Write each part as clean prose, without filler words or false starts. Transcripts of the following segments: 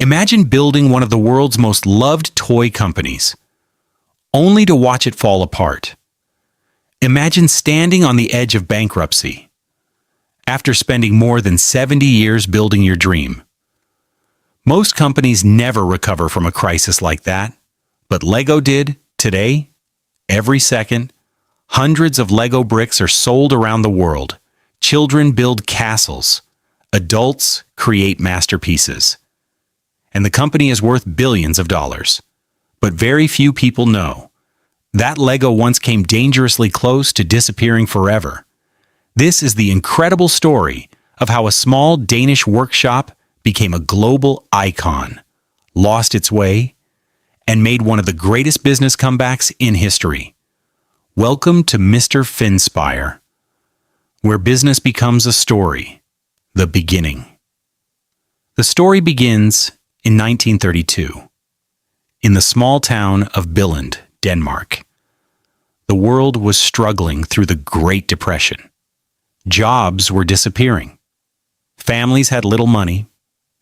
Imagine building one of the world's most loved toy companies, only to watch it fall apart. Imagine standing on the edge of bankruptcy after spending more than 70 years building your dream. Most companies never recover from a crisis like that, but Lego did today. Every second, hundreds of Lego bricks are sold around the world. Children build castles. Adults create masterpieces. And the company is worth billions of dollars. But very few people know that Lego once came dangerously close to disappearing forever. This is the incredible story of how a small Danish workshop became a global icon, lost its way, and made one of the greatest business comebacks in history. Welcome to Mr. Finspire, where business becomes a story, the beginning. The story begins in 1932, in the small town of Billund, Denmark. The world was struggling through the Great Depression. Jobs were disappearing. Families had little money,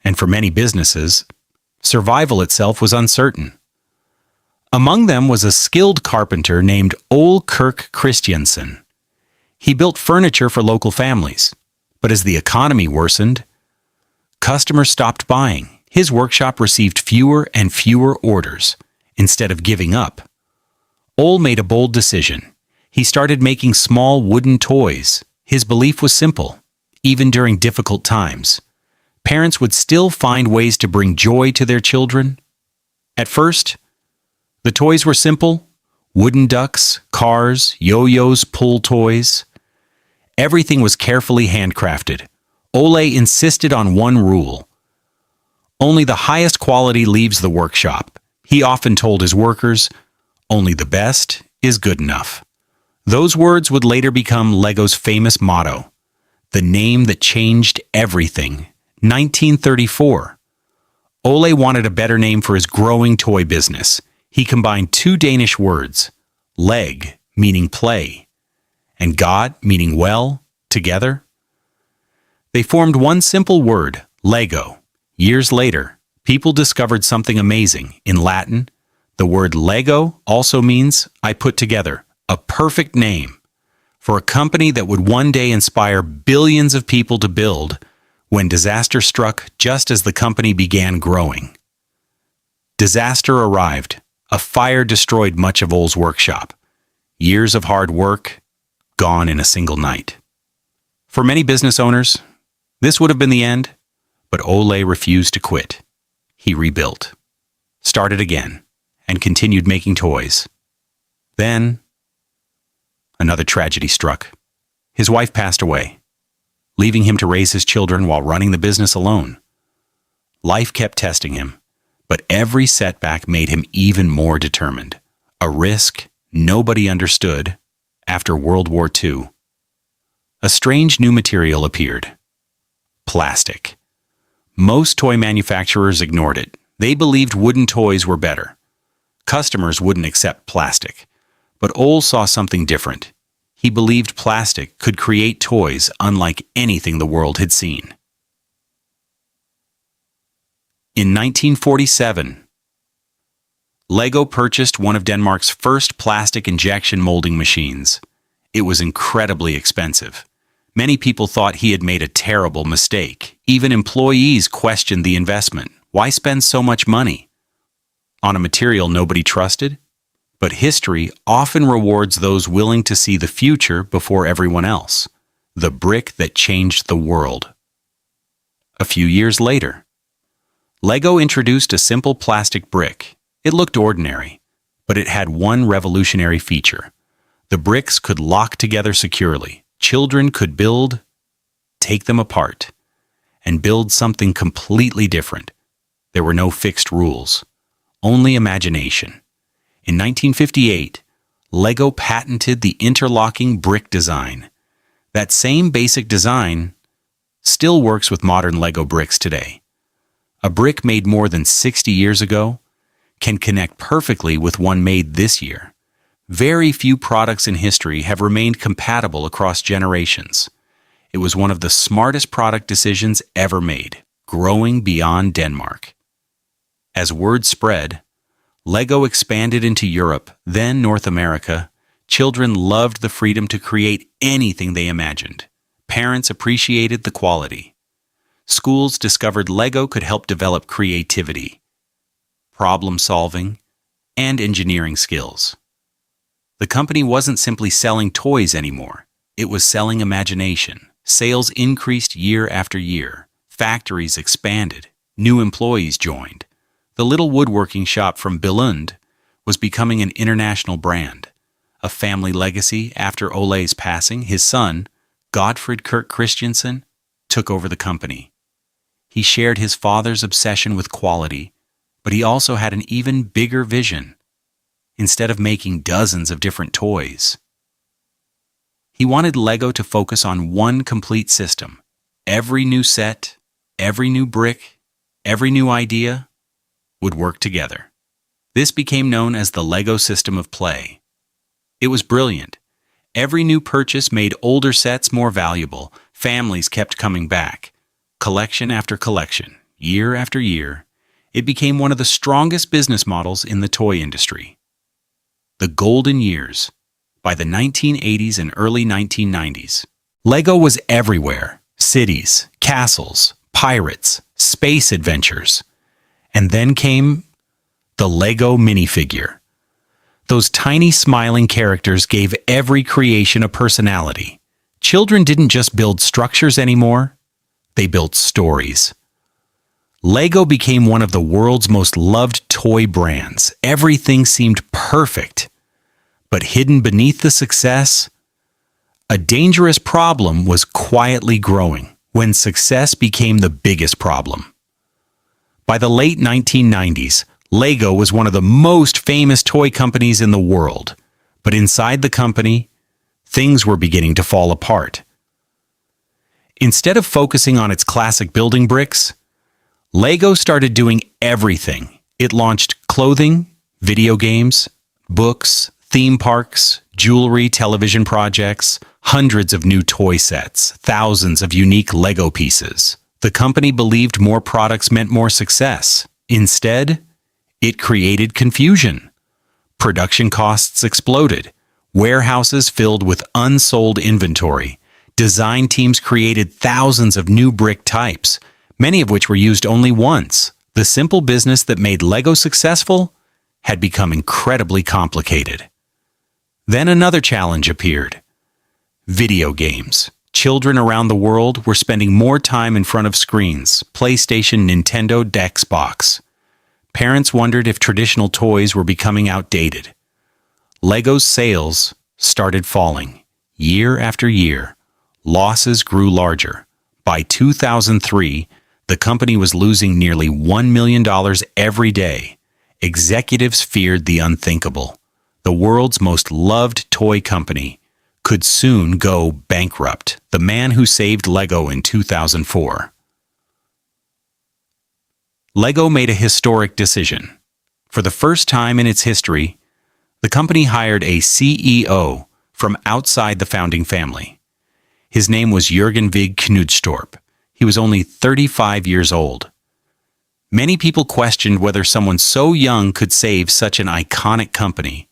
and for many businesses, survival itself was uncertain. Among them was a skilled carpenter named Ole Kirk Christiansen. He built furniture for local families, but as the economy worsened, customers stopped buying. His workshop received fewer and fewer orders. Instead of giving up, Ole made a bold decision. He started making small wooden toys. His belief was simple. Even during difficult times, parents would still find ways to bring joy to their children. At first, the toys were simple: wooden ducks, cars, yo-yos, pull toys. Everything was carefully handcrafted. Ole insisted on one rule: only the highest quality leaves the workshop. He often told his workers, only the best is good enough. Those words would later become Lego's famous motto, the name that changed everything. 1934. Ole wanted a better name for his growing toy business. He combined two Danish words, leg, meaning play, and God, meaning well, together. They formed one simple word, Lego. Years later, people discovered something amazing. In Latin, the word Lego also means I put together, a perfect name for a company that would one day inspire billions of people to build when disaster struck just as the company began growing. Disaster arrived. A fire destroyed much of Ole's workshop. Years of hard work, gone in a single night. For many business owners, this would have been the end, but Ole refused to quit. He rebuilt, started again, and continued making toys. Then, another tragedy struck. His wife passed away, leaving him to raise his children while running the business alone. Life kept testing him, but every setback made him even more determined. A risk nobody understood after World War II. A strange new material appeared: plastic. Most toy manufacturers ignored it. They believed wooden toys were better. Customers wouldn't accept plastic. But Ole saw something different. He believed plastic could create toys unlike anything the world had seen. In 1947, Lego purchased one of Denmark's first plastic injection molding machines. It was incredibly expensive. Many people thought he had made a terrible mistake. Even employees questioned the investment. Why spend so much money on a material nobody trusted? But history often rewards those willing to see the future before everyone else. The brick that changed the world. A few years later, Lego introduced a simple plastic brick. It looked ordinary, but it had one revolutionary feature. The bricks could lock together securely. Children could take them apart, and build something completely different. There were no fixed rules, only imagination. In 1958, Lego patented the interlocking brick design. That same basic design still works with modern Lego bricks today. A brick made more than 60 years ago can connect perfectly with one made this year. Very few products in history have remained compatible across generations. It was one of the smartest product decisions ever made, growing beyond Denmark. As word spread, Lego expanded into Europe, then North America. Children loved the freedom to create anything they imagined. Parents appreciated the quality. Schools discovered Lego could help develop creativity, problem solving, and engineering skills. The company wasn't simply selling toys anymore. It was selling imagination. Sales increased year after year. Factories expanded. New employees joined. The little woodworking shop from Billund was becoming an international brand. A family legacy after Ole's passing, his son, Godfred Kirk Christiansen, took over the company. He shared his father's obsession with quality, but he also had an even bigger vision. Instead of making dozens of different toys, he wanted Lego to focus on one complete system. Every new set, every new brick, every new idea would work together. This became known as the Lego system of play. It was brilliant. Every new purchase made older sets more valuable. Families kept coming back. Collection after collection, year after year, it became one of the strongest business models in the toy industry. The golden years, by the 1980s and early 1990s. Lego was everywhere. Cities, castles, pirates, space adventures. And then came the Lego minifigure. Those tiny smiling characters gave every creation a personality. Children didn't just build structures anymore, they built stories. Lego became one of the world's most loved toy brands. Everything seemed perfect. But hidden beneath the success, a dangerous problem was quietly growing when success became the biggest problem. By the late 1990s, Lego was one of the most famous toy companies in the world, but inside the company, things were beginning to fall apart. Instead of focusing on its classic building bricks, Lego started doing everything. It launched clothing, video games, books, theme parks, jewelry, television projects, hundreds of new toy sets, thousands of unique Lego pieces. The company believed more products meant more success. Instead, it created confusion. Production costs exploded. Warehouses filled with unsold inventory. Design teams created thousands of new brick types, many of which were used only once. The simple business that made Lego successful had become incredibly complicated. Then another challenge appeared. Video games. Children around the world were spending more time in front of screens, PlayStation, Nintendo, Xbox. Parents wondered if traditional toys were becoming outdated. Lego's sales started falling. Year after year, losses grew larger. By 2003, the company was losing nearly $1 million every day. Executives feared the unthinkable. The world's most loved toy company could soon go bankrupt. The man who saved Lego in 2004. Lego made a historic decision. For the first time in its history, the company hired a CEO from outside the founding family. His name was Jürgen Vig Knudstorp. He was only 35 years old. Many people questioned whether someone so young could save such an iconic company.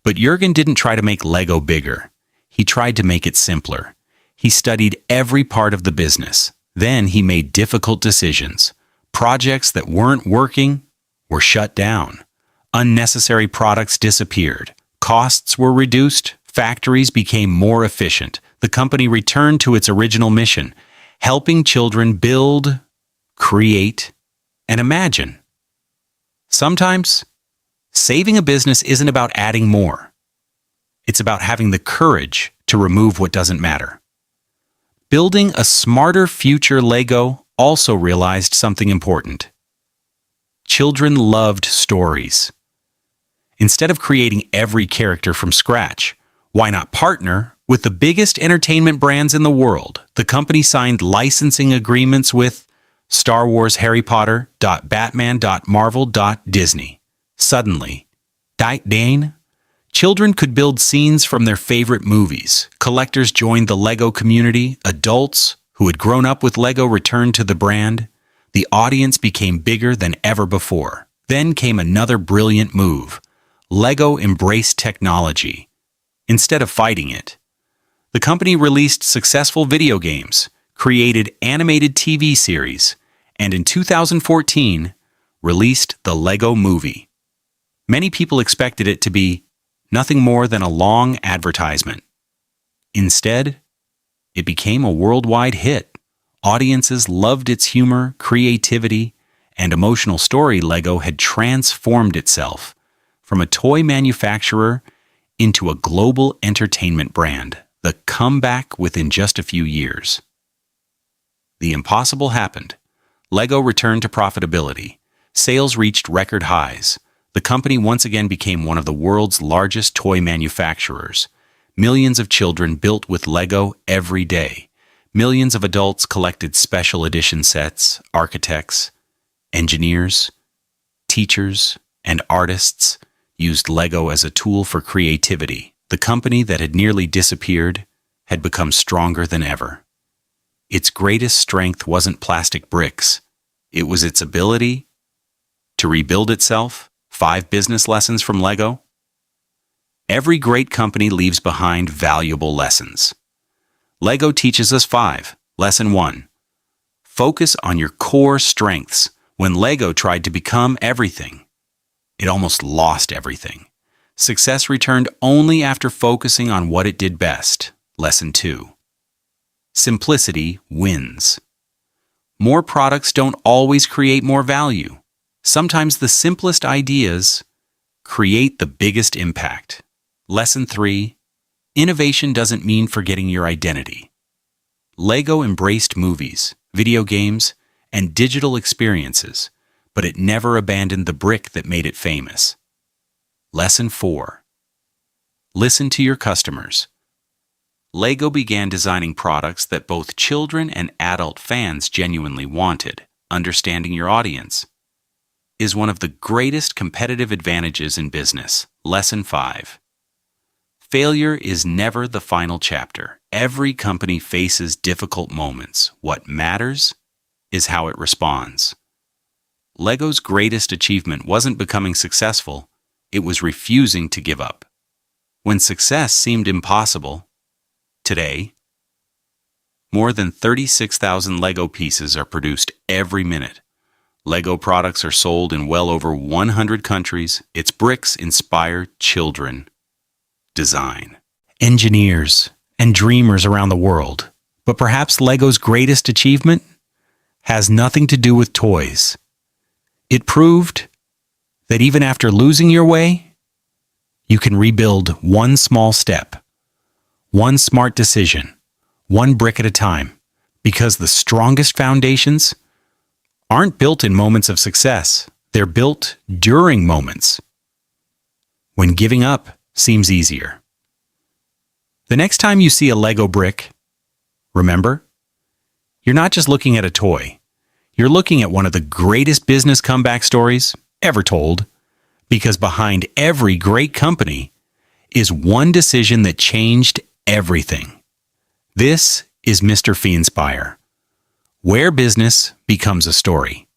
But Jürgen didn't try to make Lego bigger. He tried to make it simpler. He studied every part of the business. Then he made difficult decisions. Projects that weren't working were shut down. Unnecessary products disappeared. Costs were reduced. Factories became more efficient. The company returned to its original mission, helping children build, create, and imagine. Sometimes, saving a business isn't about adding more. It's about having the courage to remove what doesn't matter. Building a smarter future, Lego also realized something important. Children loved stories. Instead of creating every character from scratch, why not partner with the biggest entertainment brands in the world? The company signed licensing agreements with Star Wars, Harry Potter, Batman, Marvel, Disney. Suddenly, children could build scenes from their favorite movies. Collectors joined the Lego community. Adults who had grown up with Lego returned to the brand. The audience became bigger than ever before. Then came another brilliant move. Lego embraced technology. Instead of fighting it, the company released successful video games, created animated TV series, and in 2014, released the Lego Movie. Many people expected it to be nothing more than a long advertisement. Instead, it became a worldwide hit. Audiences loved its humor, creativity, and emotional story. Lego had transformed itself from a toy manufacturer into a global entertainment brand. The comeback within just a few years. The impossible happened. Lego returned to profitability. Sales reached record highs. The company once again became one of the world's largest toy manufacturers. Millions of children built with Lego every day. Millions of adults collected special edition sets. Architects, engineers, teachers, and artists used Lego as a tool for creativity. The company that had nearly disappeared had become stronger than ever. Its greatest strength wasn't plastic bricks. It was its ability to rebuild itself. 5 business lessons from Lego. Every great company leaves behind valuable lessons. Lego teaches us 5. Lesson 1. Focus on your core strengths. When Lego tried to become everything, it almost lost everything. Success returned only after focusing on what it did best. Lesson 2. Simplicity wins. More products don't always create more value. Sometimes the simplest ideas create the biggest impact. Lesson 3. Innovation doesn't mean forgetting your identity. Lego embraced movies, video games, and digital experiences, but it never abandoned the brick that made it famous. Lesson 4. Listen to your customers. Lego began designing products that both children and adult fans genuinely wanted. Understanding your audience is one of the greatest competitive advantages in business. Lesson 5. Failure is never the final chapter. Every company faces difficult moments. What matters is how it responds. Lego's greatest achievement wasn't becoming successful. It was refusing to give up. When success seemed impossible, today, more than 36,000 Lego pieces are produced every minute. Lego products are sold in well over 100 countries. Its bricks inspire children. Design, engineers, and dreamers around the world. But perhaps Lego's greatest achievement has nothing to do with toys. It proved that even after losing your way, you can rebuild one small step, one smart decision, one brick at a time, because the strongest foundations aren't built in moments of success. They're built during moments when giving up seems easier. The next time you see a Lego brick, remember, you're not just looking at a toy. You're looking at one of the greatest business comeback stories ever told, because behind every great company is one decision that changed everything. This is Mr. Fee Inspire, where business becomes a story.